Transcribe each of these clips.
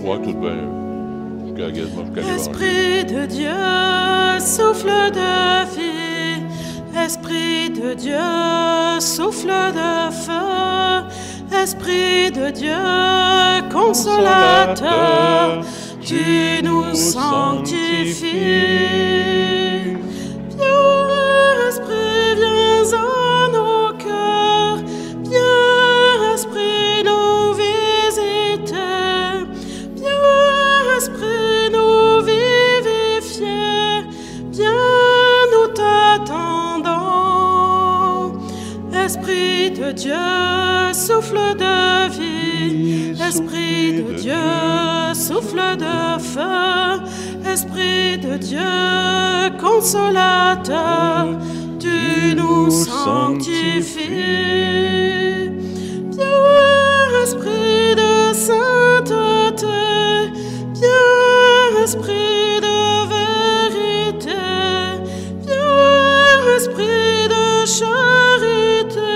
Ouais, tout bien. Esprit de Dieu, souffle de vie. Esprit de Dieu, souffle de feu. Esprit de Dieu, consolateur, tu nous sanctifies. Viens, Esprit, viens à nos cœurs. Viens, Esprit, nous visiter. Viens, Esprit, nous vivifier. Viens, nous t'attendons. Esprit de Dieu, souffle de vie. Esprit de Dieu, souffle de feu, Esprit de Dieu, consolateur, tu nous sanctifies. Viens, Esprit de sainteté, viens, Esprit de vérité, viens, Esprit de charité,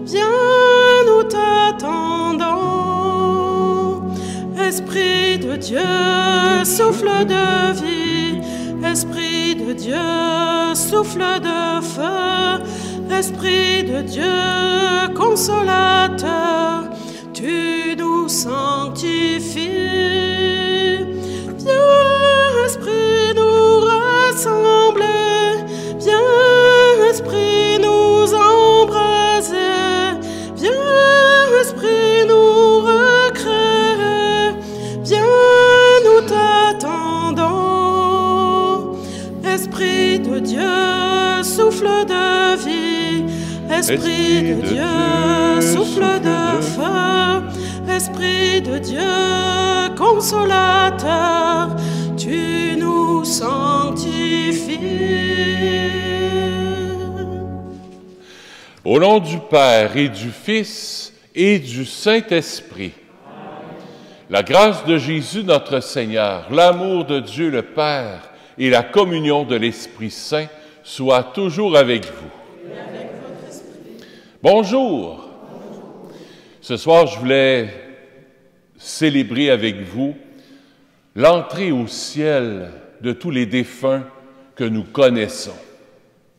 viens, nous t'attendons. Esprit de Dieu, souffle de vie, Esprit de Dieu, souffle de feu, Esprit de Dieu, consolateur, tu nous sanctifies. Viens, Esprit, nous rassembler, viens, Esprit, nous embraser, viens, Esprit, nous recréer, viens, nous t'attendons. Esprit de Dieu, souffle de vie, Esprit de Dieu, souffle de feu, Esprit de Dieu, consolateur, tu nous sanctifies. Au nom du Père et du Fils et du Saint-Esprit, la grâce de Jésus notre Seigneur, l'amour de Dieu le Père et la communion de l'Esprit Saint soient toujours avec vous. Bonjour. Ce soir, je voulais célébrer avec vous l'entrée au ciel de tous les défunts que nous connaissons.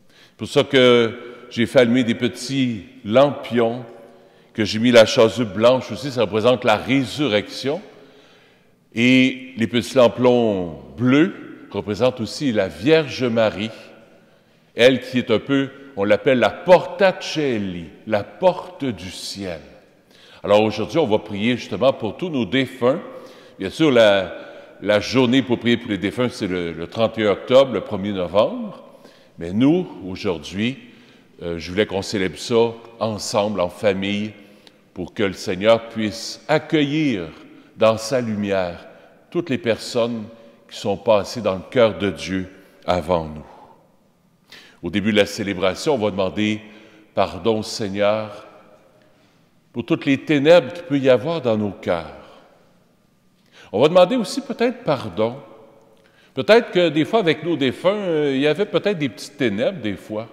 C'est pour ça que j'ai fait allumer des petits lampions, que j'ai mis la chasuble blanche aussi, ça représente la résurrection. Et les petits lampions bleus représentent aussi la Vierge Marie, elle qui est un peu, on l'appelle la porta coeli, la porte du ciel. Alors aujourd'hui, on va prier justement pour tous nos défunts. Bien sûr, la journée pour prier pour les défunts, c'est le 31 octobre, le 1er novembre. Mais nous, aujourd'hui, je voulais qu'on célèbre ça ensemble, en famille, pour que le Seigneur puisse accueillir dans sa lumière toutes les personnes qui sont passées dans le cœur de Dieu avant nous. Au début de la célébration, on va demander pardon, Seigneur, pour toutes les ténèbres qu'il peut y avoir dans nos cœurs. On va demander aussi peut-être pardon. Peut-être que des fois, avec nos défunts, il y avait peut-être des petites ténèbres, des fois,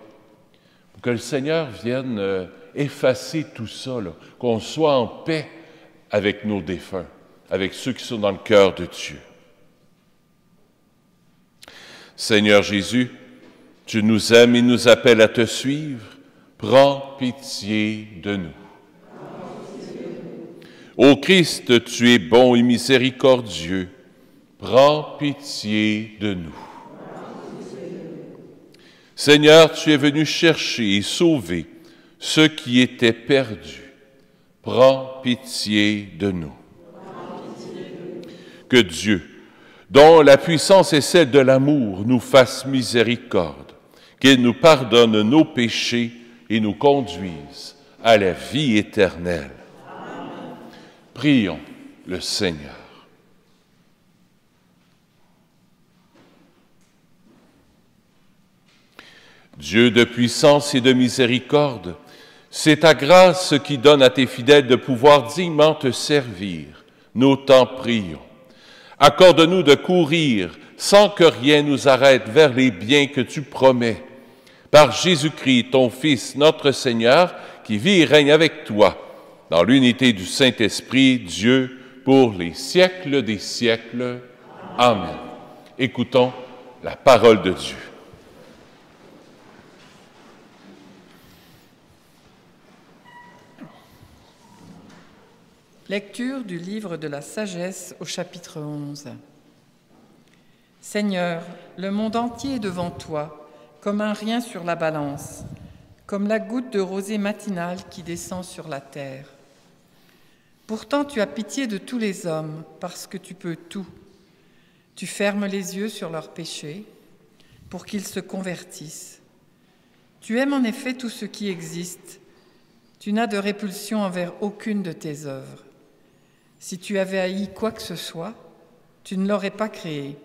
pour que le Seigneur vienne effacer tout ça, là, qu'on soit en paix avec nos défunts, avec ceux qui sont dans le cœur de Dieu. Seigneur Jésus, tu nous aimes et nous appelles à te suivre. Prends pitié de nous. Ô Christ, tu es bon et miséricordieux. Prends pitié de nous. Seigneur, tu es venu chercher et sauver ceux qui étaient perdus. Prends pitié de nous. Que Dieu, dont la puissance est celle de l'amour, nous fasse miséricorde, qu'il nous pardonne nos péchés et nous conduise à la vie éternelle. Amen. Prions le Seigneur. Dieu de puissance et de miséricorde, c'est ta grâce qui donne à tes fidèles de pouvoir dignement te servir. Nous t'en prions. Accorde-nous de courir sans que rien nous arrête vers les biens que tu promets. Par Jésus-Christ, ton Fils, notre Seigneur, qui vit et règne avec toi, dans l'unité du Saint-Esprit, Dieu, pour les siècles des siècles. Amen. Écoutons la parole de Dieu. Lecture du livre de la sagesse au chapitre 11. Seigneur, le monde entier est devant toi, comme un rien sur la balance, comme la goutte de rosée matinale qui descend sur la terre. Pourtant, tu as pitié de tous les hommes, parce que tu peux tout. Tu fermes les yeux sur leurs péchés, pour qu'ils se convertissent. Tu aimes en effet tout ce qui existe. Tu n'as de répulsion envers aucune de tes œuvres. Si tu avais haï quoi que ce soit, tu ne l'aurais pas créé.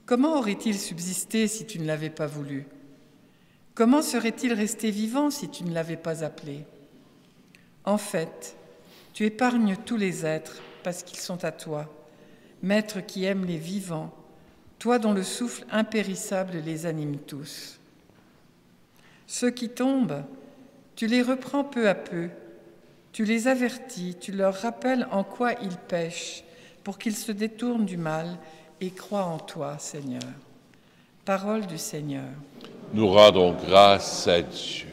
Comment aurait-il subsisté si tu ne l'avais pas voulu? Comment serait-il resté vivant si tu ne l'avais pas appelé? En fait, tu épargnes tous les êtres parce qu'ils sont à toi, Maître qui aime les vivants, toi dont le souffle impérissable les anime tous. Ceux qui tombent, tu les reprends peu à peu, tu les avertis, tu leur rappelles en quoi ils pêchent, pour qu'ils se détournent du mal et croient en toi, Seigneur. Parole du Seigneur. Nous rendons grâce à Dieu.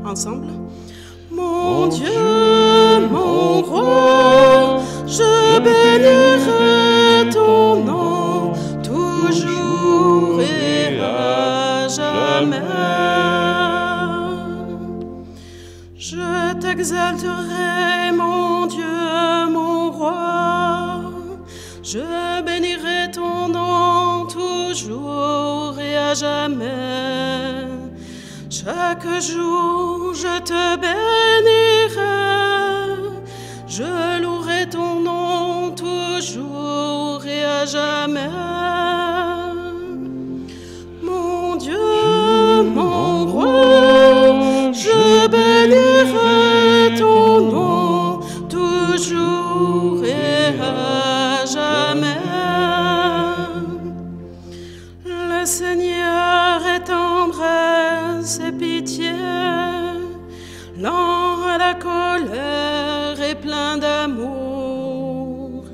Ensemble. Mon Dieu, mon roi, je bénirai ton nom toujours et à jamais. Je t'exalterai, mon Dieu, mon roi, je bénirai ton nom toujours et à jamais. Chaque jour, je te bénirai, je louerai ton nom toujours et à jamais. Mon Dieu, mon roi, je bénirai ton nom toujours et à jamais. Le Seigneur est tendresse et pitié, lent à la colère et plein d'amour.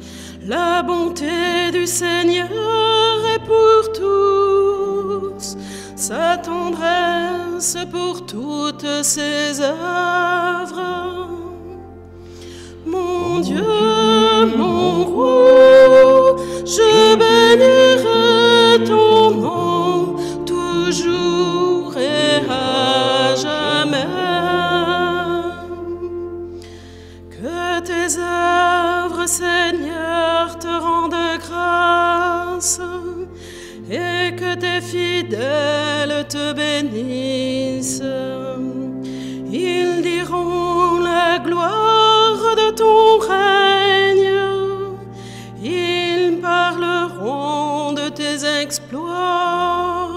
La bonté du Seigneur est pour tous, sa tendresse pour toutes ses œuvres. Mon Dieu, mon roi, je bénirai ton nom toujours et à jamais. Que tes œuvres, Seigneur, te rendent grâce et que tes fidèles te bénissent. Ils diront la gloire de ton règne, ils parleront de tes exploits.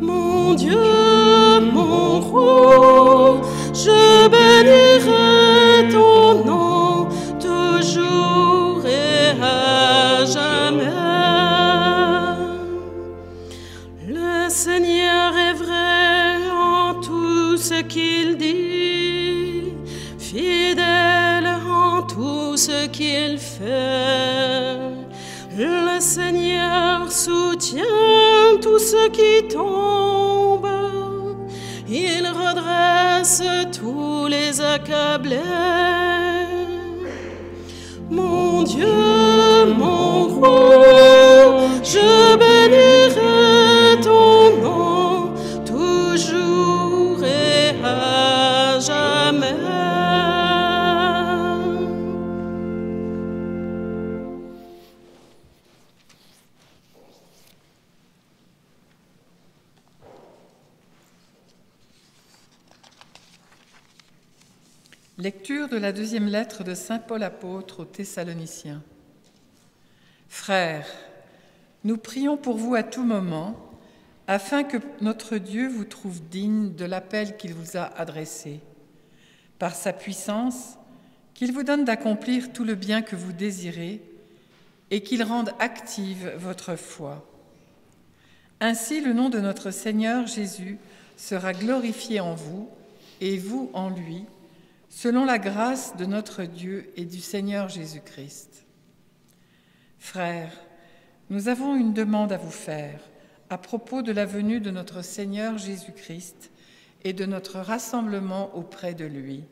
Mon Dieu, mon roi, je bénirai ton nom toujours et à jamais. Le Seigneur est vrai en tout ce qu'il dit, fidèle en tout ce qu'il fait. Le Seigneur soutient tout ce qui tombe, il redresse tous les accablés. Mon Dieu, mon roi, je bénirai ton nom toujours et à jamais. Lecture de la deuxième lettre de saint Paul apôtre aux Thessaloniciens. Frères, nous prions pour vous à tout moment, afin que notre Dieu vous trouve digne de l'appel qu'il vous a adressé. Par sa puissance, qu'il vous donne d'accomplir tout le bien que vous désirez et qu'il rende active votre foi. Ainsi, le nom de notre Seigneur Jésus sera glorifié en vous et vous en lui, selon la grâce de notre Dieu et du Seigneur Jésus-Christ. Frères, nous avons une demande à vous faire à propos de la venue de notre Seigneur Jésus-Christ et de notre rassemblement auprès de lui.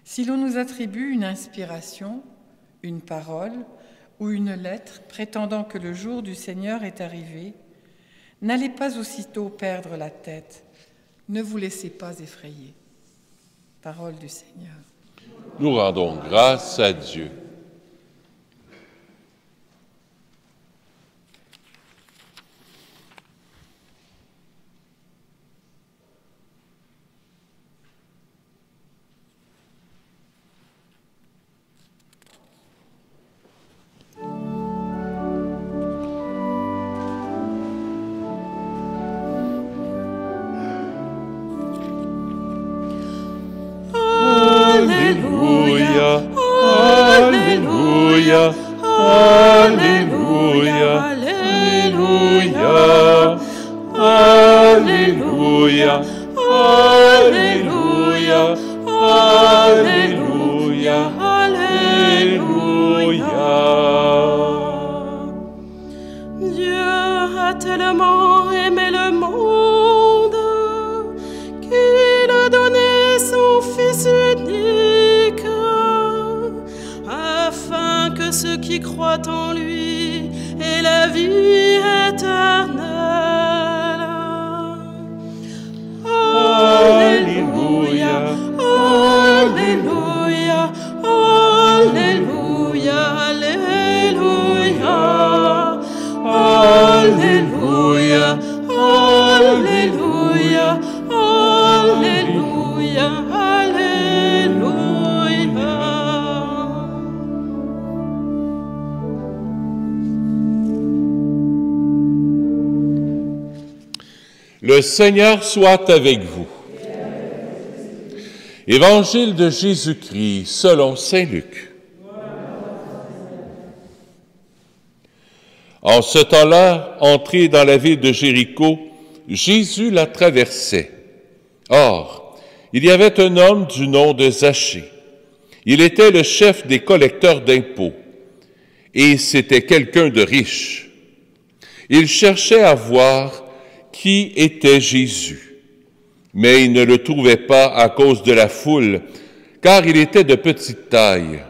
Si l'on nous attribue une inspiration, une parole ou une lettre prétendant que le jour du Seigneur est arrivé, n'allez pas aussitôt perdre la tête, ne vous laissez pas effrayer. Parole du Seigneur. Nous rendons grâce à Dieu. Ceux qui croient en lui et la vie éternelle. Alléluia, Alléluia, Alléluia, Alléluia, Alléluia, Alléluia, Alléluia, Alléluia. Le Seigneur soit avec vous. Évangile de Jésus-Christ selon saint Luc. En ce temps-là, entré dans la ville de Jéricho, Jésus la traversait. Or, il y avait un homme du nom de Zachée. Il était le chef des collecteurs d'impôts, et c'était quelqu'un de riche. Il cherchait à voir qui était Jésus, mais il ne le trouvait pas à cause de la foule, car il était de petite taille.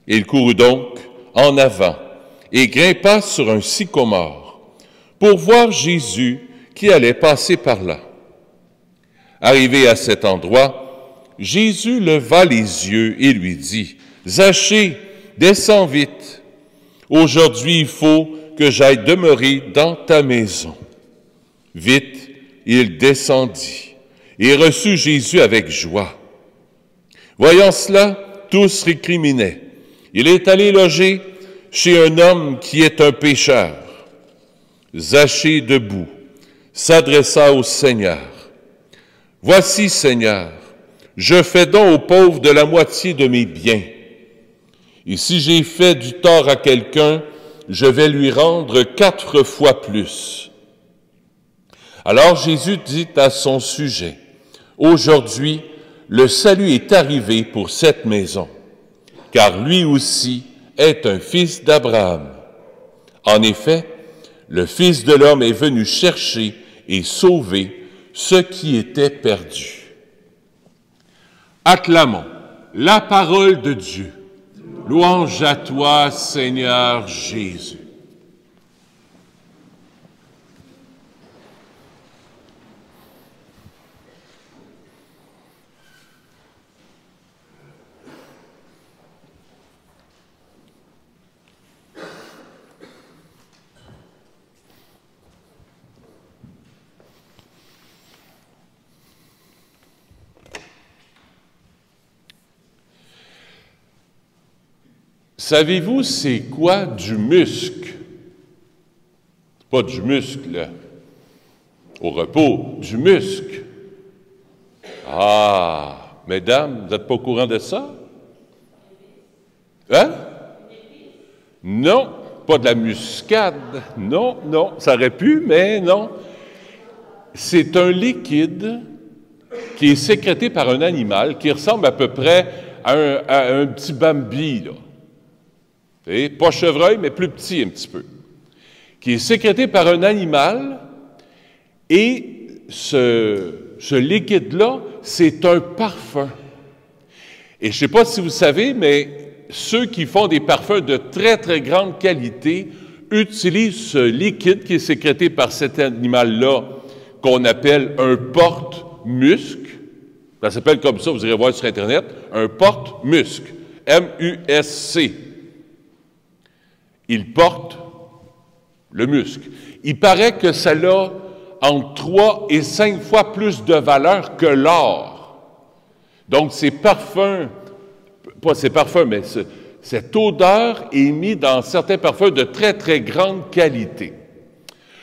Il courut donc en avant et grimpa sur un sycomore pour voir Jésus qui allait passer par là. Arrivé à cet endroit, Jésus leva les yeux et lui dit, « Zachée, descends vite. Aujourd'hui, il faut que j'aille demeurer dans ta maison. » Vite, il descendit et reçut Jésus avec joie. Voyant cela, tous récriminaient. Il est allé loger chez un homme qui est un pécheur. Zachée, debout, s'adressa au Seigneur. « Voici, Seigneur, je fais don aux pauvres de la moitié de mes biens. Et si j'ai fait du tort à quelqu'un, je vais lui rendre 4 fois plus. » Alors Jésus dit à son sujet, « Aujourd'hui, le salut est arrivé pour cette maison, car lui aussi est un fils d'Abraham. En effet, le Fils de l'homme est venu chercher et sauver ce qui était perdu. » Acclamons la parole de Dieu. Louange à toi, Seigneur Jésus. Savez-vous c'est quoi du musc? Pas du muscle au repos, du musc. Ah, mesdames, vous n'êtes pas au courant de ça? Hein? Non, pas de la muscade. Non, non, ça aurait pu, mais non. C'est un liquide qui est sécrété par un animal qui ressemble à peu près à un petit Bambi, là. Et pas chevreuil, mais plus petit un petit peu, qui est sécrété par un animal, et ce liquide-là, c'est un parfum. Et je ne sais pas si vous savez, mais ceux qui font des parfums de très, très grande qualité utilisent ce liquide qui est sécrété par cet animal-là, qu'on appelle un porte-musc. Ça s'appelle comme ça, vous irez voir sur Internet, un porte-musc, M-U-S-C. Il porte le musc. Il paraît que ça a entre 3 et 5 fois plus de valeur que l'or. Donc, ces parfums, pas ces parfums, mais cette odeur est mise dans certains parfums de très, très grande qualité.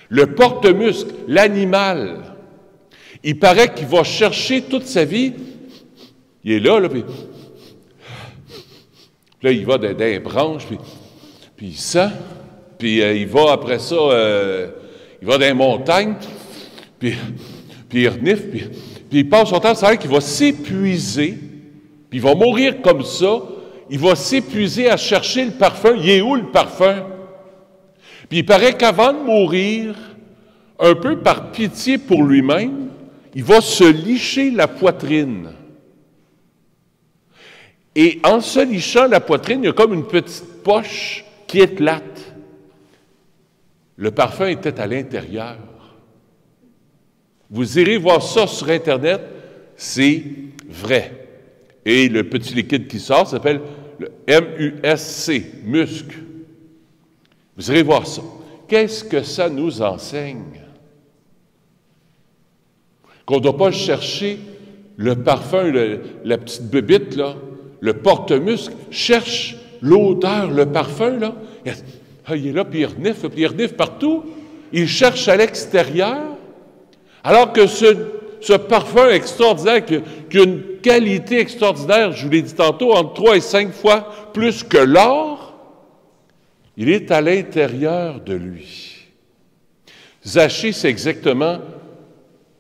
Le porte-musc, l'animal, il paraît qu'il va chercher toute sa vie, il est là, puis là, il va dans les branches, puis il sent, puis il va après ça, il va dans les montagnes, puis il renifle, puis il passe son temps, ça veut dire qu'il va s'épuiser, puis il va mourir comme ça, il va s'épuiser à chercher le parfum. Il est où le parfum? Puis il paraît qu'avant de mourir, un peu par pitié pour lui-même, il va se licher la poitrine. Et en se lichant la poitrine, il y a comme une petite poche qui éclate. Le parfum était à l'intérieur. Vous irez voir ça sur Internet, c'est vrai. Et le petit liquide qui sort s'appelle le M-U-S-C, musc. Vous irez voir ça. Qu'est-ce que ça nous enseigne? Qu'on ne doit pas chercher le parfum, la petite bébite, là, le porte-musc, cherche l'odeur, le parfum, là. Il est là, puis il renifle partout. Il cherche à l'extérieur. Alors que ce parfum extraordinaire, qui a une qualité extraordinaire, je vous l'ai dit tantôt, entre 3 et 5 fois plus que l'or, il est à l'intérieur de lui. Zachée, c'est exactement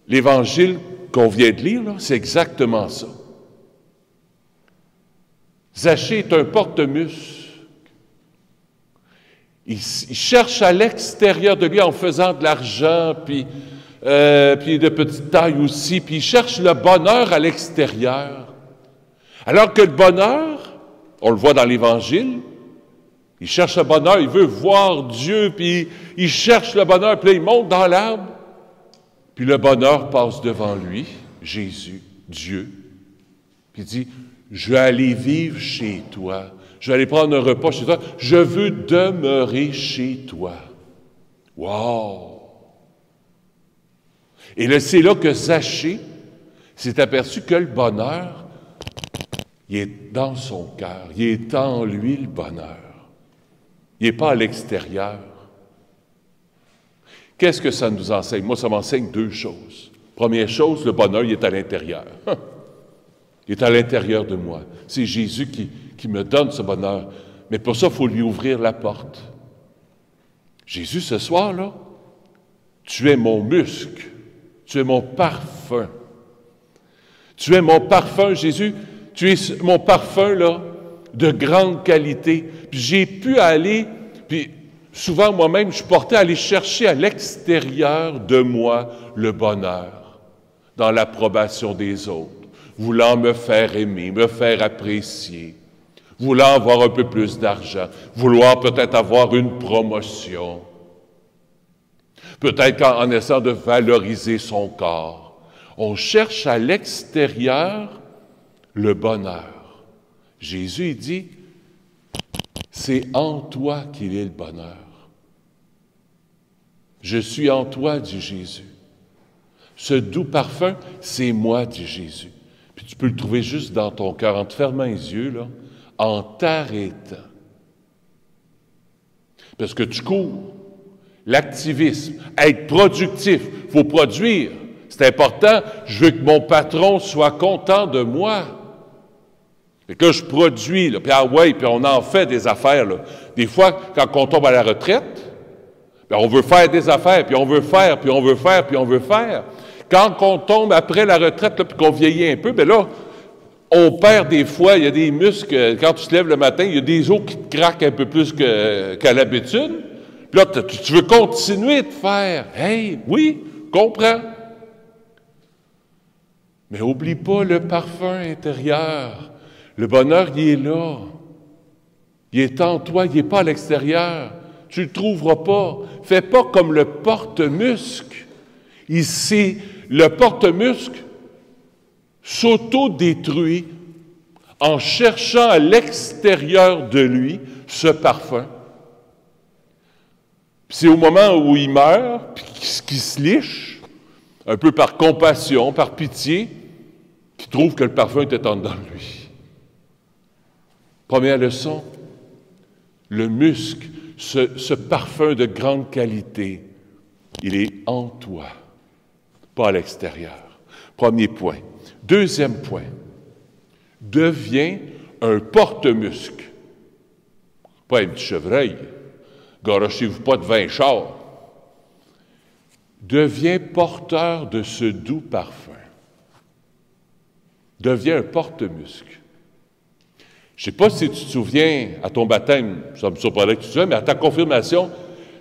l'évangile qu'on vient de lire, là, c'est exactement ça. Zachée est un porte-musc. Il cherche à l'extérieur de lui en faisant de l'argent, puis de petite taille aussi, puis il cherche le bonheur à l'extérieur. Alors que le bonheur, on le voit dans l'Évangile, il cherche le bonheur, il veut voir Dieu, puis il cherche le bonheur, puis là, il monte dans l'arbre, puis le bonheur passe devant lui, Jésus, Dieu, puis il dit, je vais aller vivre chez toi, je vais aller prendre un repas chez toi, je veux demeurer chez toi. Wow! Et là, c'est là que Zachée s'est aperçu que le bonheur, il est dans son cœur, il est en lui le bonheur. Il n'est pas à l'extérieur. Qu'est-ce que ça nous enseigne? Moi, ça m'enseigne 2 choses. Première chose, le bonheur, il est à l'intérieur. Il est à l'intérieur de moi. C'est Jésus qui me donne ce bonheur. Mais pour ça, il faut lui ouvrir la porte. Jésus, ce soir-là, tu es mon musc. Tu es mon parfum. Tu es mon parfum, Jésus. Tu es mon parfum, là, de grande qualité. Puis j'ai pu aller, puis souvent moi-même, je suis porté à aller chercher à l'extérieur de moi le bonheur, dans l'approbation des autres, voulant me faire aimer, me faire apprécier, voulant avoir un peu plus d'argent, vouloir peut-être avoir une promotion. Peut-être en essayant de valoriser son corps. On cherche à l'extérieur le bonheur. Jésus, il dit, c'est en toi qu'il est le bonheur. Je suis en toi, dit Jésus. Ce doux parfum, c'est moi, dit Jésus. Puis tu peux le trouver juste dans ton cœur, en te fermant les yeux, là, en t'arrêtant. Parce que tu cours. L'activisme, être productif, il faut produire. C'est important, je veux que mon patron soit content de moi. Et que je produis, là, puis puis on en fait des affaires. Là. Des fois, quand on tombe à la retraite, bien, on veut faire des affaires, puis on veut faire, puis on veut faire, puis on veut faire. Quand on tombe après la retraite, là, puis qu'on vieillit un peu, bien là, on perd des fois, il y a des muscles, quand tu te lèves le matin, il y a des os qui te craquent un peu plus qu'à l'habitude. Là, tu veux continuer de faire. Hey, oui, comprends. Mais oublie pas le parfum intérieur, Le bonheur, il est là. Il est en toi, il n'est pas à l'extérieur. Tu ne le trouveras pas. Fais pas comme le porte-musc. Ici, le porte-musc s'auto-détruit en cherchant à l'extérieur de lui ce parfum. C'est au moment où il meurt, puis qu'il se liche, un peu par compassion, par pitié, qu'il trouve que le parfum était en dedans de lui. Première leçon, le musc, ce parfum de grande qualité, il est en toi, pas à l'extérieur. Premier point. Deuxième point, deviens un porte-musc. Pas un petit chevreuil. Garochez-vous pas de 20 chars. Deviens porteur de ce doux parfum. Deviens un porte-musc. Je ne sais pas si tu te souviens, à ton baptême, ça me surprendrait que tu te souviens, mais à ta confirmation,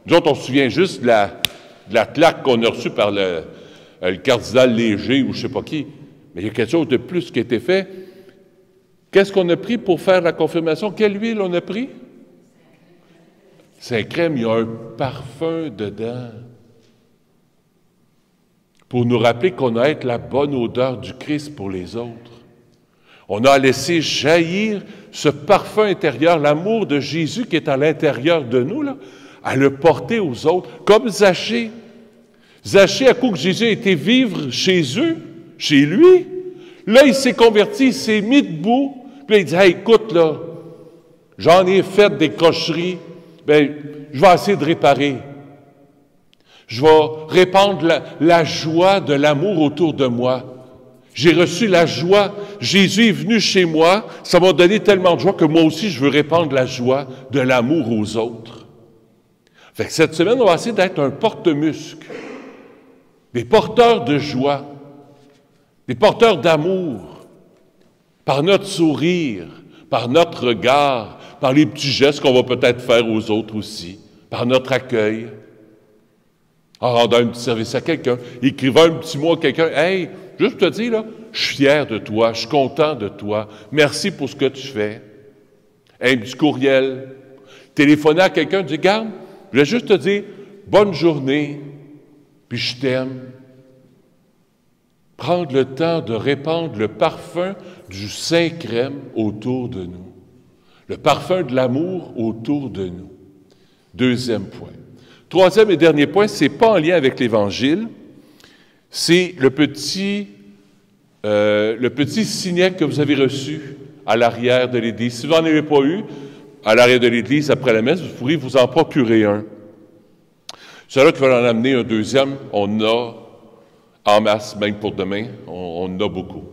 nous autres, on se souvient juste de la claque qu'on a reçue par le cardinal Léger ou je ne sais pas qui. Mais il y a quelque chose de plus qui a été fait. Qu'est-ce qu'on a pris pour faire la confirmation? Quelle huile on a pris? Saint-Crème, il y a un parfum dedans. Pour nous rappeler qu'on a à être la bonne odeur du Christ pour les autres. On a laissé jaillir ce parfum intérieur, l'amour de Jésus qui est à l'intérieur de nous, là, à le porter aux autres, comme Zachée. Zachée, à coup que Jésus a été vivre chez eux, chez lui, là, il s'est converti, il s'est mis debout, puis là, il dit, hey, écoute, là, j'en ai fait des cocheries, bien, je vais essayer de réparer. Je vais répandre la joie de l'amour autour de moi. J'ai reçu la joie. Jésus est venu chez moi. Ça m'a donné tellement de joie que moi aussi, je veux répandre la joie de l'amour aux autres. Fait que cette semaine, on va essayer d'être un porte-musc. Des porteurs de joie. Des porteurs d'amour. Par notre sourire, par notre regard, par les petits gestes qu'on va peut-être faire aux autres aussi, par notre accueil. En rendant un petit service à quelqu'un, écrivant un petit mot à quelqu'un. « Hey, juste te dire, là, je suis fier de toi, je suis content de toi, merci pour ce que tu fais. » Un petit courriel. Téléphoner à quelqu'un, dire « Garde, je voulais juste te dire, bonne journée, puis je t'aime. » Prendre le temps de répandre le parfum du Saint-Crème autour de nous. Le parfum de l'amour autour de nous. Deuxième point. Troisième et dernier point, ce n'est pas en lien avec l'Évangile, c'est le petit signet que vous avez reçu à l'arrière de l'Église. Si vous n'en avez pas eu, à l'arrière de l'Église, après la messe, vous pourriez vous en procurer un. Ceux-là qui veulent en amener un deuxième, on a en masse, même pour demain, on en a beaucoup.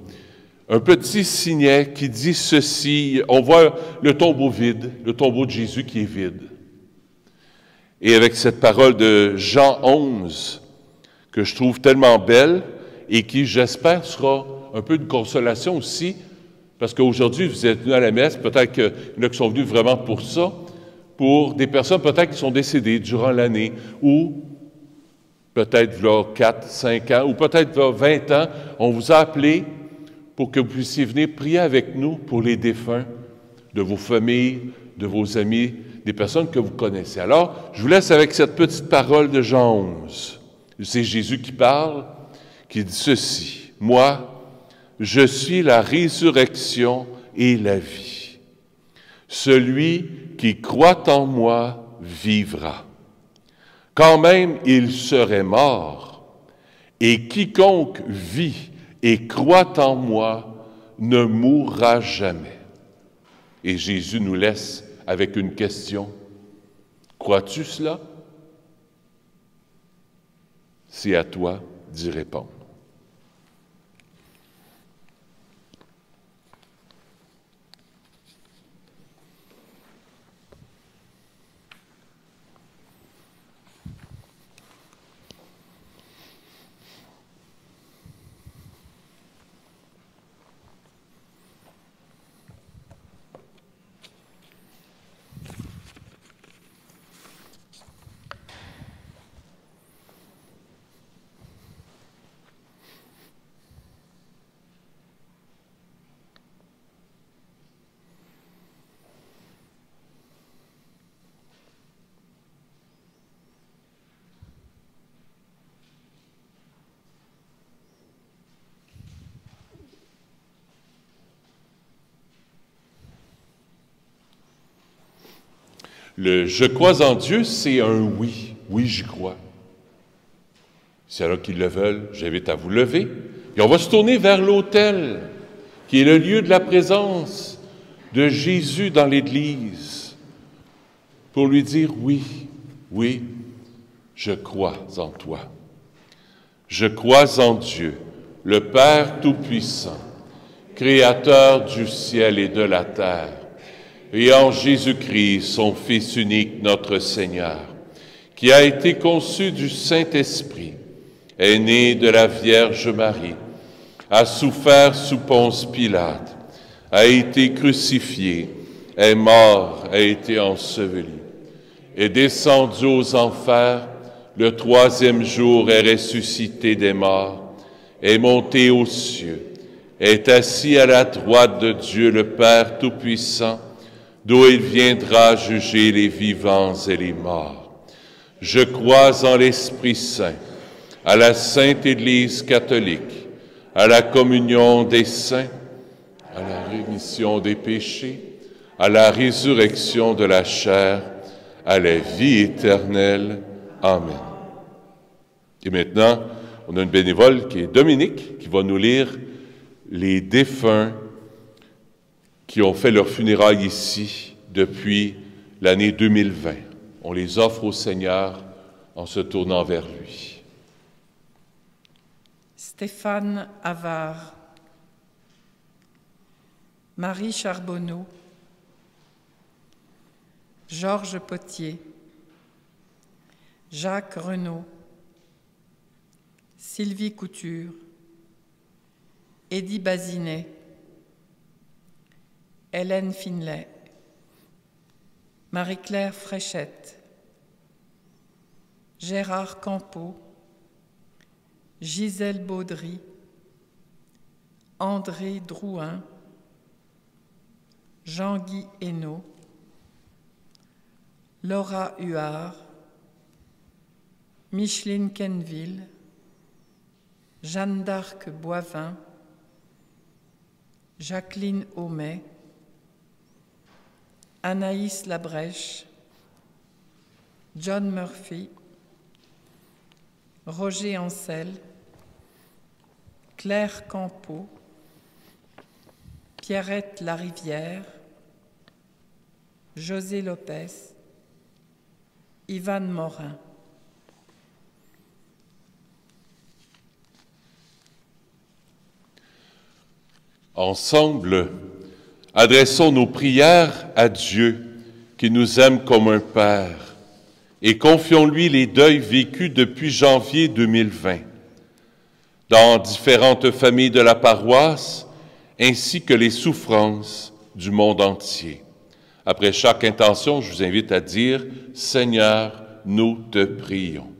Un petit signet qui dit ceci, on voit le tombeau vide, le tombeau de Jésus qui est vide. Et avec cette parole de Jean 11, que je trouve tellement belle et qui, j'espère, sera un peu de consolation aussi, parce qu'aujourd'hui, vous êtes venus à la messe, peut-être qu'il y en a qui sont venus vraiment pour ça, pour des personnes peut-être qui sont décédées durant l'année, ou peut-être là 4, 5 ans, ou peut-être là 20 ans, on vous a appelé pour que vous puissiez venir prier avec nous pour les défunts de vos familles, de vos amis, des personnes que vous connaissez. Alors, je vous laisse avec cette petite parole de Jean 11. C'est Jésus qui parle, qui dit ceci. « Moi, je suis la résurrection et la vie. Celui qui croit en moi vivra. Quand même il serait mort, et quiconque vit et croit en moi ne mourra jamais. » Et Jésus nous laisse avec une question. Crois-tu cela? C'est à toi d'y répondre. Le « je crois en Dieu », c'est un oui. Oui, j'y crois. S'il y en a qui le veulent, j'invite à vous lever. Et on va se tourner vers l'autel, qui est le lieu de la présence de Jésus dans l'Église, pour lui dire oui, oui, je crois en toi. Je crois en Dieu, le Père Tout-Puissant, Créateur du ciel et de la terre, et en Jésus-Christ, son Fils unique, notre Seigneur, qui a été conçu du Saint-Esprit, est né de la Vierge Marie, a souffert sous Ponce Pilate, a été crucifié, est mort, a été enseveli, est descendu aux enfers, le troisième jour est ressuscité des morts, est monté aux cieux, est assis à la droite de Dieu le Père Tout-Puissant, d'où il viendra juger les vivants et les morts. Je crois en l'Esprit Saint, à la Sainte Église catholique, à la communion des saints, à la rémission des péchés, à la résurrection de la chair, à la vie éternelle. Amen. Et maintenant, on a une bénévole qui est Dominique, qui va nous lire les défunts qui ont fait leur funérailles ici depuis l'année 2020. On les offre au Seigneur en se tournant vers lui. Stéphane Havard, Marie Charbonneau, Georges Potier, Jacques Renaud, Sylvie Couture, Eddie Bazinet, Hélène Finlay, Marie-Claire Fréchette, Gérard Campeau, Gisèle Baudry, André Drouin, Jean-Guy Hainaut, Laura Huard, Micheline Quenneville, Jeanne d'Arc Boivin, Jacqueline Aumet, Anaïs Labrèche, John Murphy, Roger Ancel, Claire Campeau, Pierrette Larivière, José Lopez, Ivan Morin. Ensemble, adressons nos prières à Dieu qui nous aime comme un Père et confions-lui les deuils vécus depuis janvier 2020 dans différentes familles de la paroisse ainsi que les souffrances du monde entier. Après chaque intention, je vous invite à dire « Seigneur, nous te prions.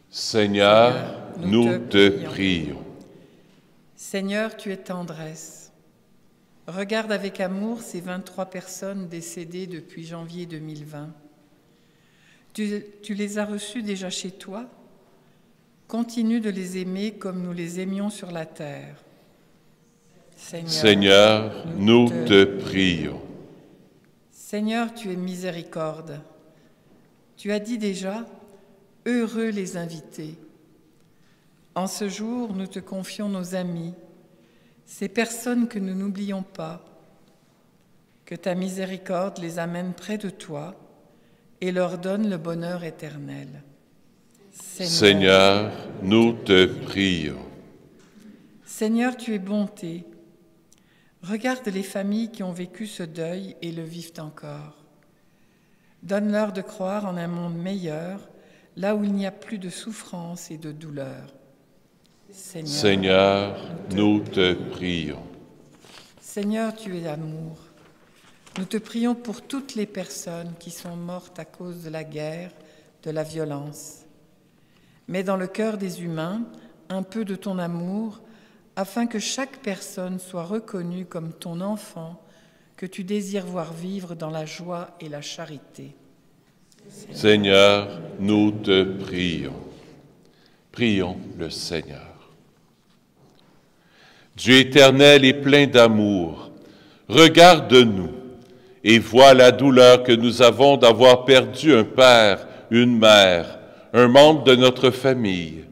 Seigneur, nous te prions. Seigneur, tu es tendresse. Regarde avec amour ces 23 personnes décédées depuis janvier 2020. Tu les as reçues déjà chez toi. Continue de les aimer comme nous les aimions sur la terre. Seigneur, nous te prions. Seigneur, tu es miséricorde. Tu as dit déjà, heureux les invités. En ce jour, nous te confions nos amis, ces personnes que nous n'oublions pas, que ta miséricorde les amène près de toi et leur donne le bonheur éternel. Seigneur, nous te prions. Seigneur, tu es bonté. Regarde les familles qui ont vécu ce deuil et le vivent encore. Donne-leur de croire en un monde meilleur, là où il n'y a plus de souffrance et de douleur. Seigneur, nous te prions. Seigneur, tu es amour. Nous te prions pour toutes les personnes qui sont mortes à cause de la guerre, de la violence. Mets dans le cœur des humains un peu de ton amour, afin que chaque personne soit reconnue comme ton enfant, que tu désires voir vivre dans la joie et la charité. Seigneur, nous te prions. Prions le Seigneur. Dieu éternel et plein d'amour, regarde-nous et vois la douleur que nous avons d'avoir perdu un père, une mère, un membre de notre famille.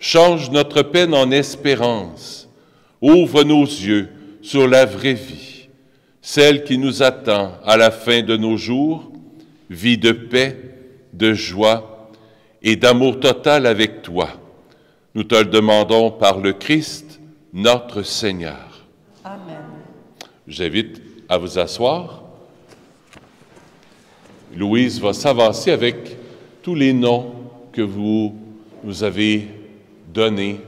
Change notre peine en espérance. Ouvre nos yeux sur la vraie vie, celle qui nous attend à la fin de nos jours, vie de paix, de joie et d'amour total avec toi. Nous te le demandons par le Christ, notre Seigneur. Amen. J'invite à vous asseoir. Louise va s'avancer avec tous les noms que vous nous avez donnés.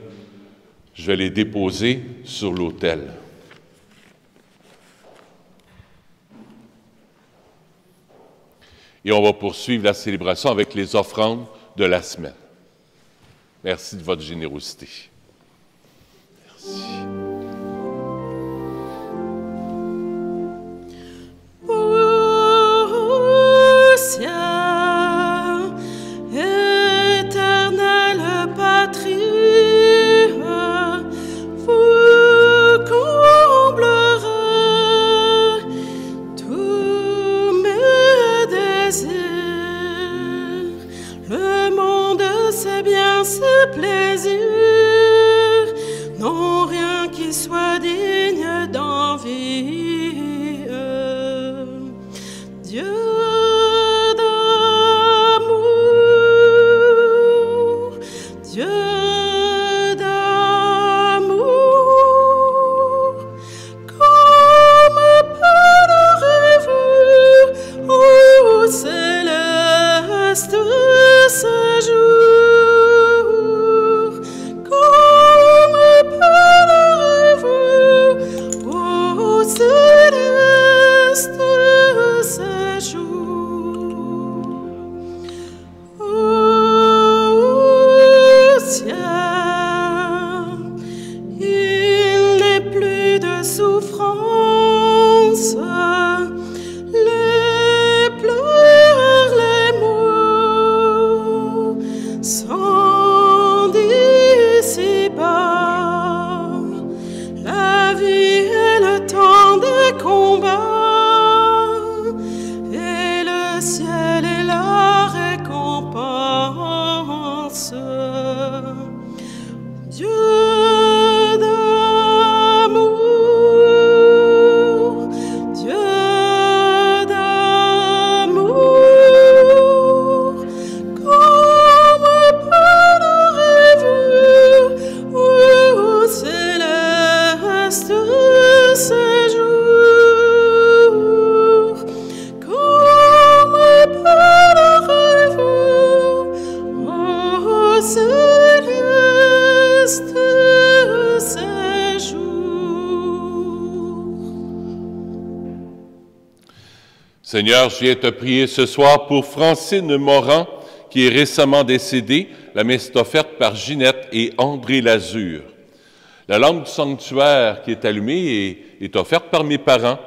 Je vais les déposer sur l'autel. Et on va poursuivre la célébration avec les offrandes de la semaine. Merci de votre générosité. Merci. Seigneur, je viens te prier ce soir pour Francine Moran, qui est récemment décédée. La messe est offerte par Ginette et André Lazur. La lampe du sanctuaire qui est allumée est offerte par mes parents.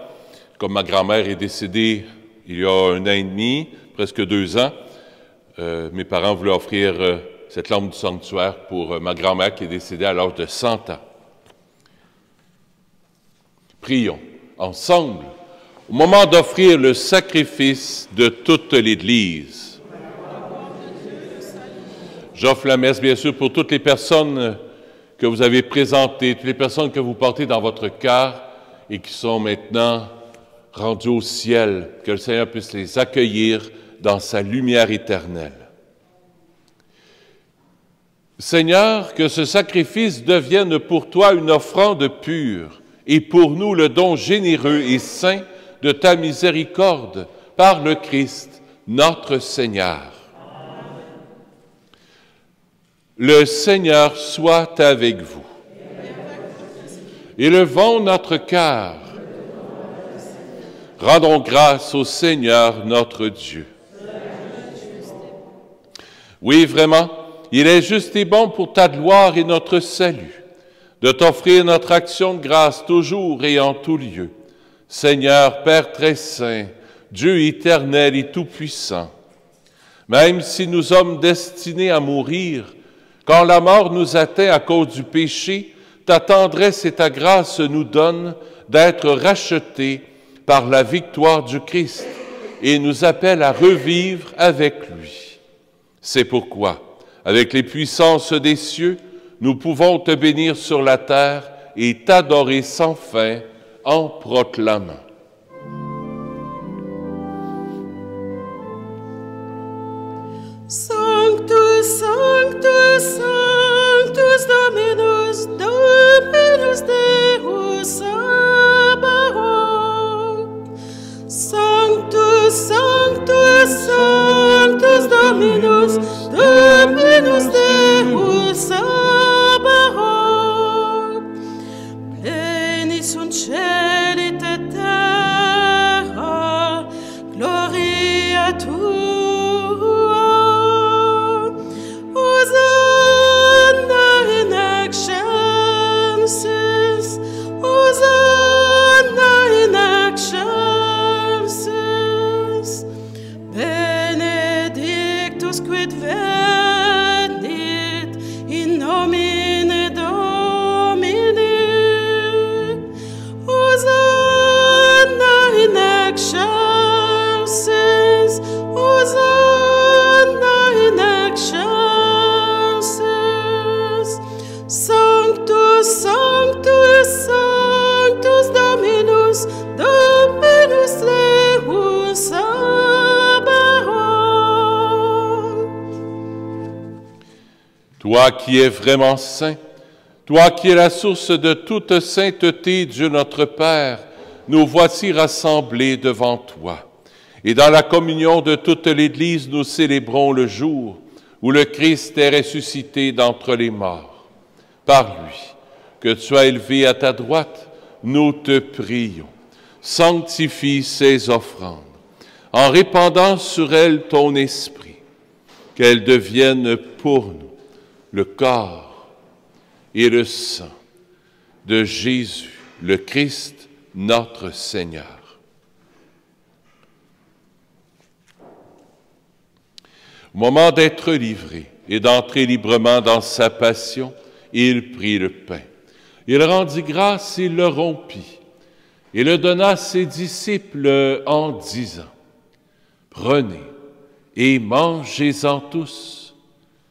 Comme ma grand-mère est décédée il y a 1 an et demi, presque 2 ans, mes parents voulaient offrir cette lampe du sanctuaire pour ma grand-mère qui est décédée à l'âge de 100 ans. Prions ensemble. Au moment d'offrir le sacrifice de toute l'Église, j'offre la messe, bien sûr, pour toutes les personnes que vous avez présentées, toutes les personnes que vous portez dans votre cœur et qui sont maintenant rendues au ciel, que le Seigneur puisse les accueillir dans sa lumière éternelle. Seigneur, que ce sacrifice devienne pour toi une offrande pure et pour nous le don généreux et saint de ta miséricorde, par le Christ, notre Seigneur. Le Seigneur soit avec vous. Élevons notre cœur. Rendons grâce au Seigneur notre Dieu. Oui, vraiment, il est juste et bon pour ta gloire et notre salut, de t'offrir notre action de grâce toujours et en tout lieu. Seigneur, Père très saint, Dieu éternel et tout-puissant, même si nous sommes destinés à mourir, quand la mort nous atteint à cause du péché, ta tendresse et ta grâce nous donnent d'être rachetés par la victoire du Christ et nous appelle à revivre avec lui. C'est pourquoi, avec les puissances des cieux, nous pouvons te bénir sur la terre et t'adorer sans fin en proclamant. Sanctus, Sanctus, Sanctus Dominus, Dominus Deus Sabaoth. Sanctus, Sanctus, Sanctus Dominus, Dominus Deus Sabaoth. Pleni sunt caeli et terra, gloria tua. Hosanna in excelsis, Hosanna in excelsis. Benedictus quid venit in nomine Domini. Hosanna in excelsis, Hosanna in excelsis. Sanctus, Sanctus, Sanctus Dominus, Dominus Deus Sabaoth. Toi qui es vraiment saint, toi qui es la source de toute sainteté, Dieu notre Père, nous voici rassemblés devant toi. Et dans la communion de toute l'Église, nous célébrons le jour où le Christ est ressuscité d'entre les morts. Par lui, que tu as élevé à ta droite, nous te prions. Sanctifie ces offrandes, en répandant sur elles ton esprit, qu'elles deviennent pour nous le corps et le sang de Jésus, le Christ, notre Seigneur. Au moment d'être livré et d'entrer librement dans sa passion, il prit le pain. Il rendit grâce, il le rompit et le donna à ses disciples en disant, « Prenez et mangez-en tous,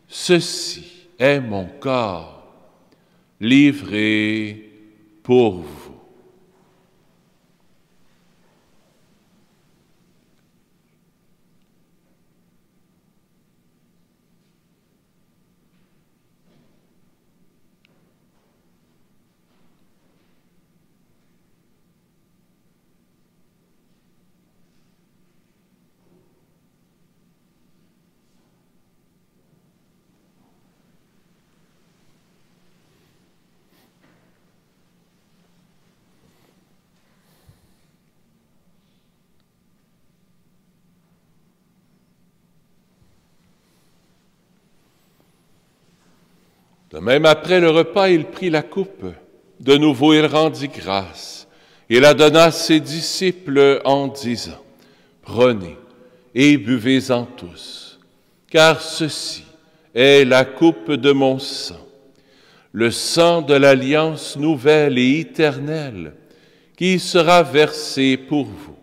ceci est mon corps, livré pour vous. » De même, après le repas, il prit la coupe. De nouveau, il rendit grâce et la donna à ses disciples en disant, « Prenez et buvez-en tous, car ceci est la coupe de mon sang, le sang de l'alliance nouvelle et éternelle, qui sera versé pour vous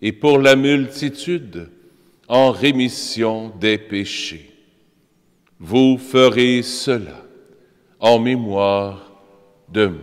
et pour la multitude en rémission des péchés. Vous ferez cela en mémoire de moi. »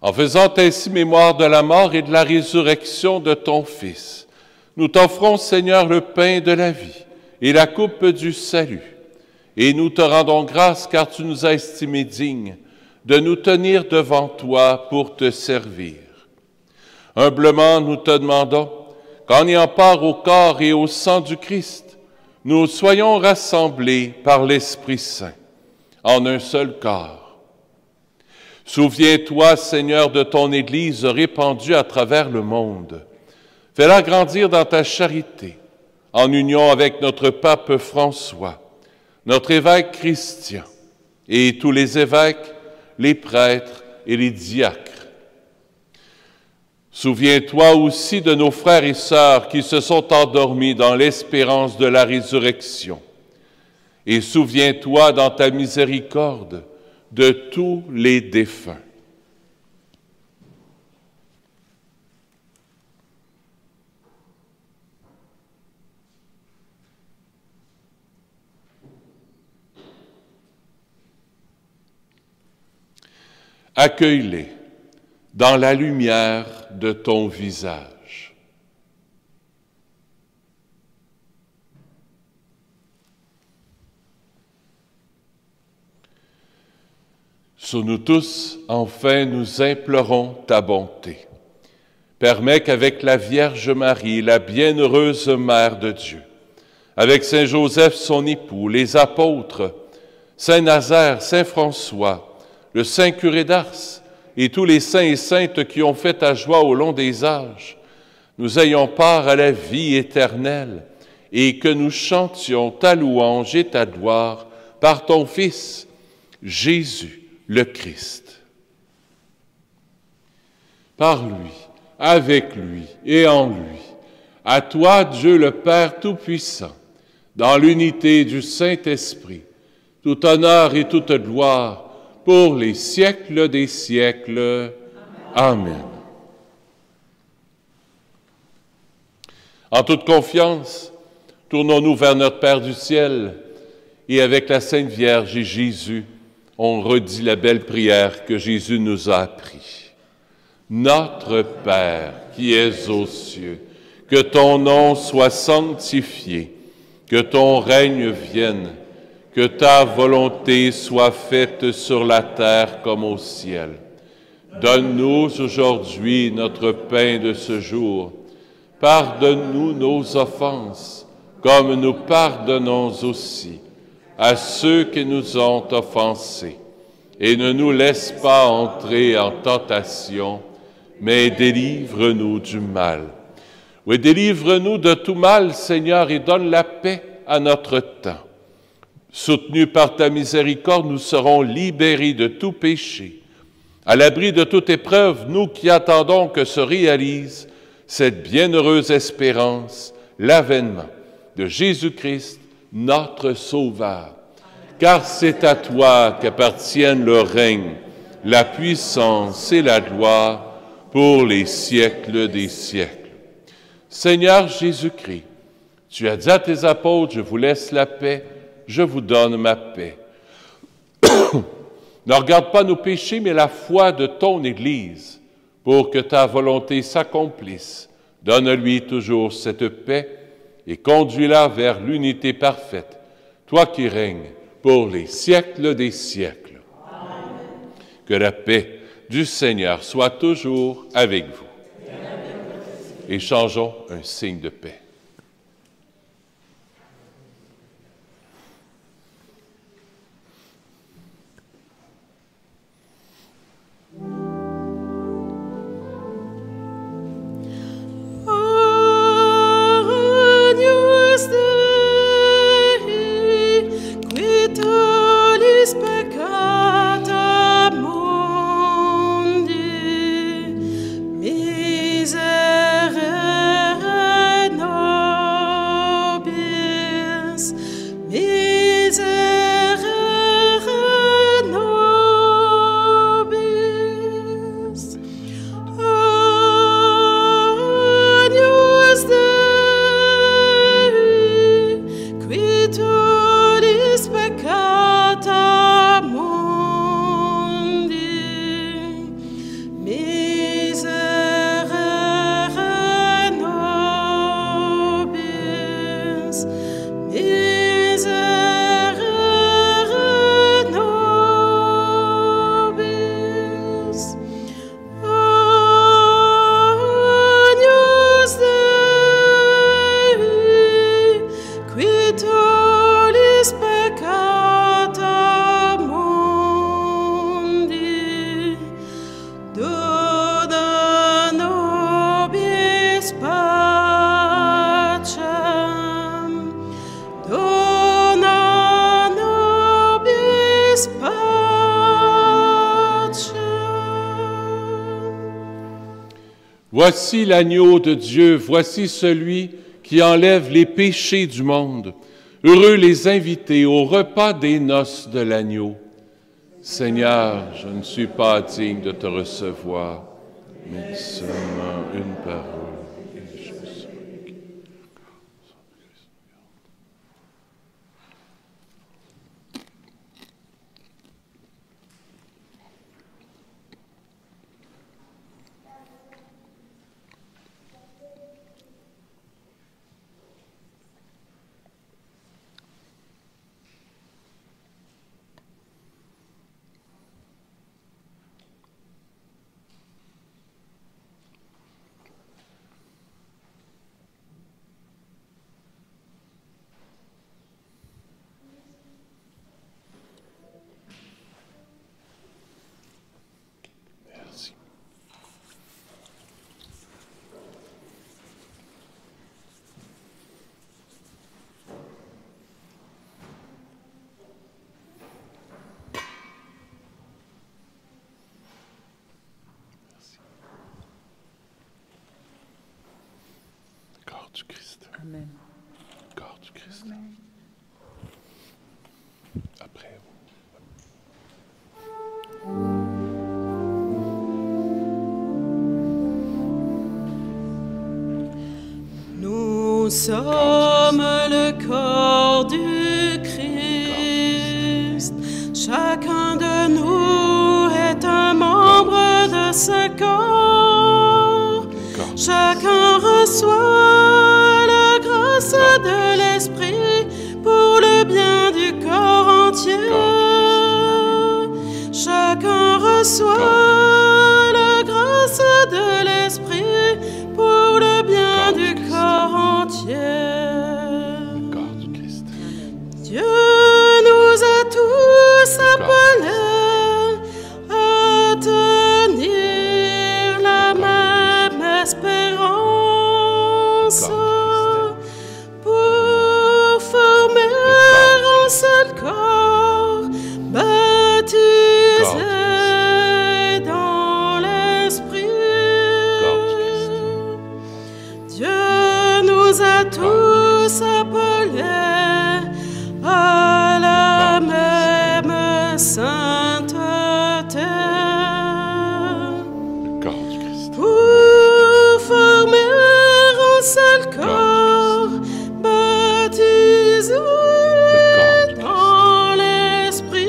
En faisant ainsi mémoire de la mort et de la résurrection de ton Fils, nous t'offrons, Seigneur, le pain de la vie et la coupe du salut. Et nous te rendons grâce car tu nous as estimés dignes de nous tenir devant toi pour te servir. Humblement, nous te demandons qu'en ayant part au corps et au sang du Christ, nous soyons rassemblés par l'Esprit Saint en un seul corps. Souviens-toi, Seigneur, de ton Église répandue à travers le monde. Fais-la grandir dans ta charité, en union avec notre pape François, notre évêque Christian, et tous les évêques, les prêtres et les diacres. Souviens-toi aussi de nos frères et sœurs qui se sont endormis dans l'espérance de la résurrection. Et souviens-toi dans ta miséricorde de tous les défunts. Accueille-les dans la lumière de ton visage. Sur nous tous, enfin, nous implorons ta bonté. Permets qu'avec la Vierge Marie, la bienheureuse Mère de Dieu, avec Saint Joseph, son époux, les apôtres, Saint Nazaire, Saint François, le Saint curé d'Ars et tous les saints et saintes qui ont fait ta joie au long des âges, nous ayons part à la vie éternelle et que nous chantions ta louange et ta gloire par ton Fils, Jésus le Christ. Par lui, avec lui et en lui, à toi, Dieu le Père Tout-Puissant, dans l'unité du Saint-Esprit, tout honneur et toute gloire, pour les siècles des siècles. Amen. En toute confiance, tournons-nous vers notre Père du ciel et avec la Sainte Vierge et Jésus, on redit la belle prière que Jésus nous a appris. Notre Père qui es aux cieux, que ton nom soit sanctifié, que ton règne vienne, que ta volonté soit faite sur la terre comme au ciel. Donne-nous aujourd'hui notre pain de ce jour. Pardonne-nous nos offenses, comme nous pardonnons aussi à ceux qui nous ont offensés. Et ne nous laisse pas entrer en tentation, mais délivre-nous du mal. Oui, délivre-nous de tout mal, Seigneur, et donne la paix à notre temps. Soutenus par ta miséricorde, nous serons libérés de tout péché. À l'abri de toute épreuve, nous qui attendons que se réalise cette bienheureuse espérance, l'avènement de Jésus-Christ, notre Sauveur. Car c'est à toi qu'appartiennent le règne, la puissance et la gloire pour les siècles des siècles. Seigneur Jésus-Christ, tu as dit à tes apôtres, je vous laisse la paix, je vous donne ma paix. Ne regarde pas nos péchés, mais la foi de ton Église, pour que ta volonté s'accomplisse. Donne-lui toujours cette paix et conduis-la vers l'unité parfaite, toi qui règnes pour les siècles des siècles. Amen. Que la paix du Seigneur soit toujours avec vous. Échangeons un signe de paix. Miserere Voici l'agneau de Dieu, voici celui qui enlève les péchés du monde. Heureux les invités au repas des noces de l'agneau. Seigneur, je ne suis pas digne de te recevoir, mais seulement une parole et je serai guéri. Merci. Corps du Christ. Amen. Corps du Christ. Après vous. Nous sommes le corps du Christ. Chacun de nous est un membre de ce corps. Chacun reçoit la grâce de l'Esprit pour le bien du corps entier. Chacun reçoit la grâce de l'Esprit pour le bien du corps entier. Corps du Christ. Dieu nous a tous appelés à tenir la même espérance pour former un seul corps baptisé dans l'Esprit. Dieu nous a tous appelés à la même sainteté Corps du Christ. pour former un seul corps baptisé dans l'Esprit.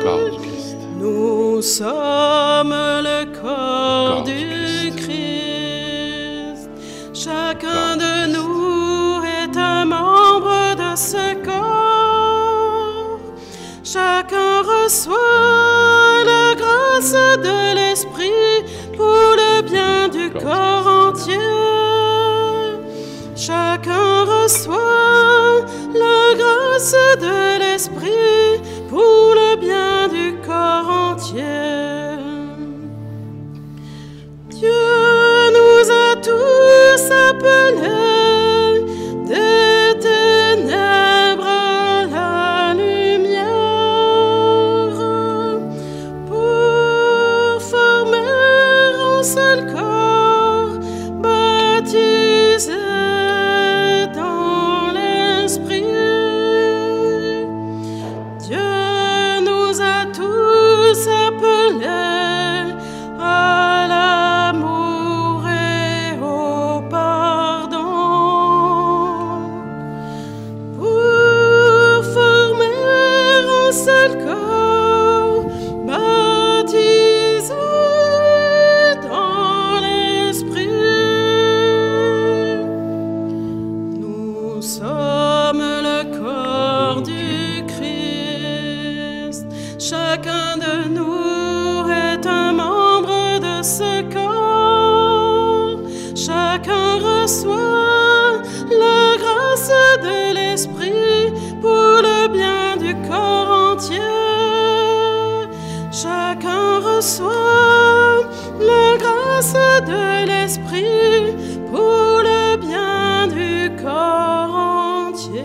Corps du Christ. Nous sommes le corps du du Christ. Chacun de nous est un membre de ce corps. Chacun reçoit la grâce de l'Esprit pour le bien du corps entier. Chacun reçoit la grâce de l'Esprit pour le bien du corps entier. Dieu nous a tous appelés des ténèbres à la lumière pour former un seul corps baptisé dans l'Esprit. Dieu nous a tous appelés à l'amour et au pardon pour former un seul corps baptisé dans l'Esprit. Nous sommes le corps du Christ. Chacun de nous est un membre de ce corps. Chacun reçoit la grâce de l'Esprit pour le bien du corps entier. Chacun reçoit la grâce de l'Esprit pour le bien du corps entier.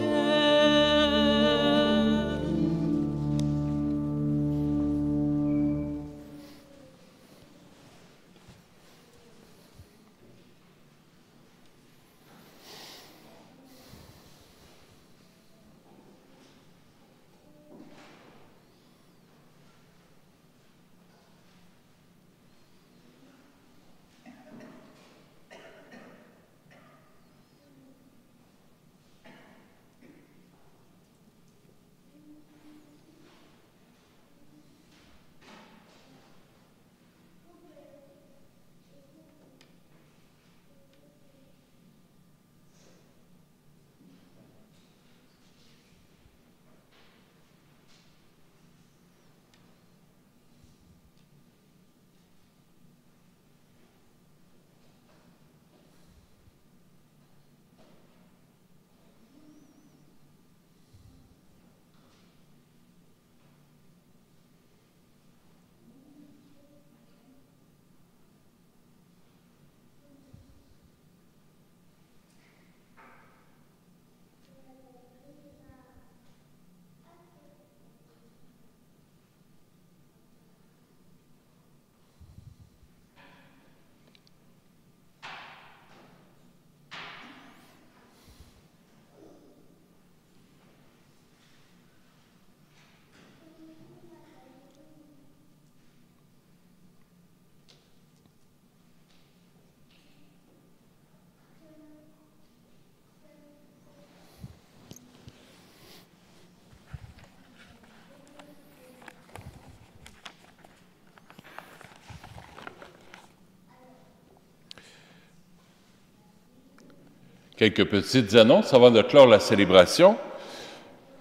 Quelques petites annonces avant de clore la célébration.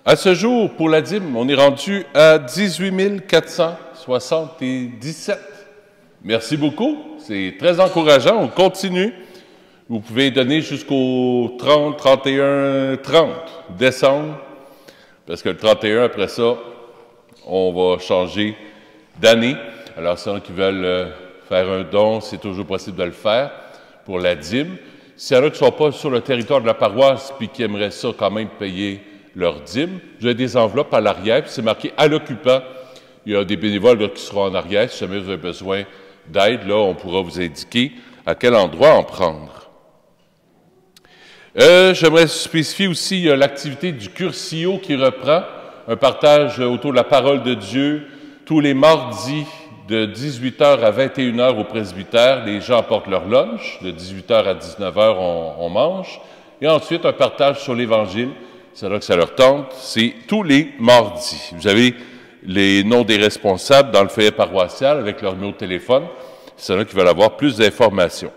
À ce jour, pour la dîme, on est rendu à 18 477. Merci beaucoup, c'est très encourageant, on continue. Vous pouvez donner jusqu'au 30, 31, 30 décembre, parce que le 31, après ça, on va changer d'année. Alors, ceux qui veulent faire un don, c'est toujours possible de le faire pour la dîme. S'il y en a qui ne sont pas sur le territoire de la paroisse puis qui aimeraient ça quand même payer leur dîme, vous avez des enveloppes à l'arrière, puis c'est marqué « à l'occupant ». Il y a des bénévoles là, qui seront en arrière. Si jamais vous avez besoin d'aide, là, on pourra vous indiquer à quel endroit en prendre. J'aimerais spécifier aussi l'activité du Cursillo qui reprend, un partage autour de la parole de Dieu tous les mardis de 18h à 21h au presbytère. Les gens apportent leur lunch, de 18h à 19h on mange, et ensuite un partage sur l'Évangile. C'est là que ça leur tente, c'est tous les mardis. Vous avez les noms des responsables dans le foyer paroissial avec leur numéro de téléphone. C'est là qu'ils veulent avoir plus d'informations.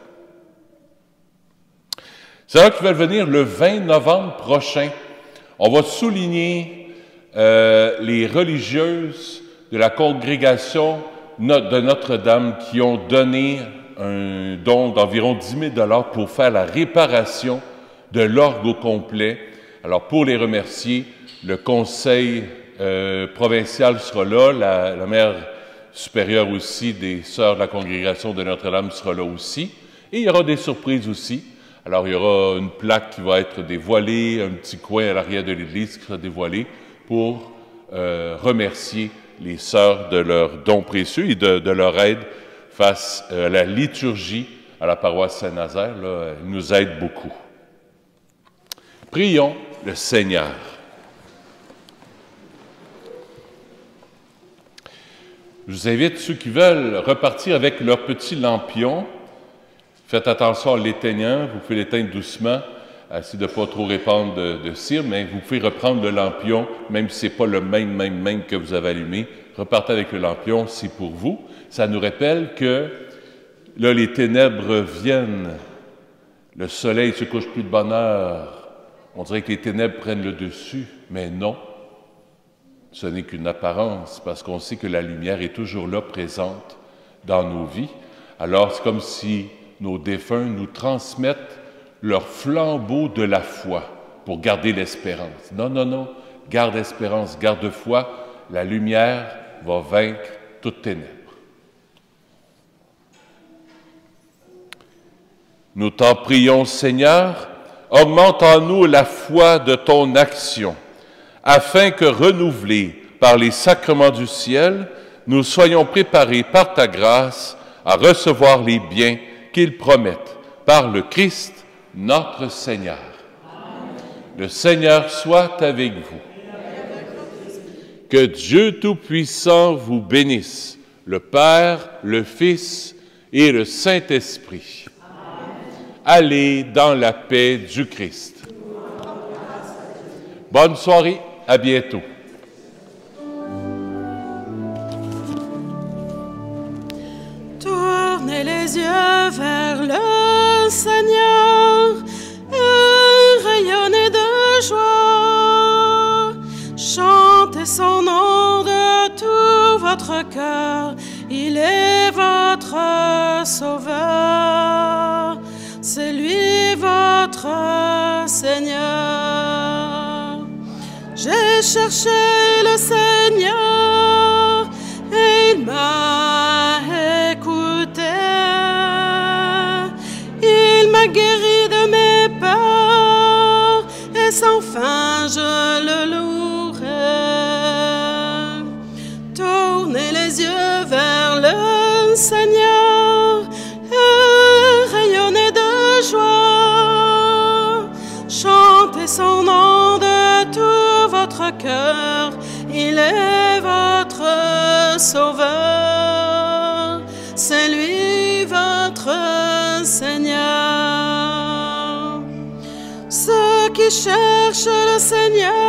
C'est là qu'ils veulent venir le 20 novembre prochain. On va souligner les religieuses de la congrégation de Notre-Dame qui ont donné un don d'environ 10 000 $ pour faire la réparation de l'orgue au complet. Alors, pour les remercier, le conseil provincial sera là, la mère supérieure aussi des sœurs de la congrégation de Notre-Dame sera là aussi. Et il y aura des surprises aussi. Alors, il y aura une plaque qui va être dévoilée, un petit coin à l'arrière de l'église qui sera dévoilé pour remercier les sœurs de leurs dons précieux et de leur aide face à la liturgie à la paroisse Saint-Nazaire. Là, ils nous aident beaucoup. Prions le Seigneur. Je vous invite, ceux qui veulent repartir avec leur petit lampion, faites attention en l'éteignant, vous pouvez l'éteindre doucement, essayez de ne pas trop répandre de cire, mais vous pouvez reprendre le lampion, même si ce n'est pas le même que vous avez allumé. Repartez avec le lampion, c'est pour vous. Ça nous rappelle que là, les ténèbres viennent, le soleil se couche plus de bonne heure. On dirait que les ténèbres prennent le dessus, mais non. Ce n'est qu'une apparence, parce qu'on sait que la lumière est toujours là, présente dans nos vies. Alors, c'est comme si nos défunts nous transmettent leur flambeau de la foi pour garder l'espérance. Non, non, non, garde espérance, garde foi, la lumière va vaincre toute ténèbres. Nous t'en prions, Seigneur, augmente en nous la foi de ton action, afin que, renouvelés par les sacrements du ciel, nous soyons préparés par ta grâce à recevoir les biens qu'ils promettent par le Christ, notre Seigneur. Amen. Le Seigneur soit avec vous. Que Dieu Tout-Puissant vous bénisse, le Père, le Fils et le Saint-Esprit. Allez dans la paix du Christ. Bonne soirée, à bientôt. Tournez les yeux vers le Seigneur et rayonnez de joie. Chantez son nom de tout votre cœur, il est votre Sauveur, c'est lui votre Seigneur. J'ai cherché le Seigneur et il m'a écouté. Il m'a guéri de mes peurs et sans fin je le louerai. Tournez les yeux vers le Seigneur et rayonnez de joie. Chantez son nom de tout votre cœur, il est votre Sauveur, c'est lui votre Seigneur. Ceux qui cherchent le Seigneur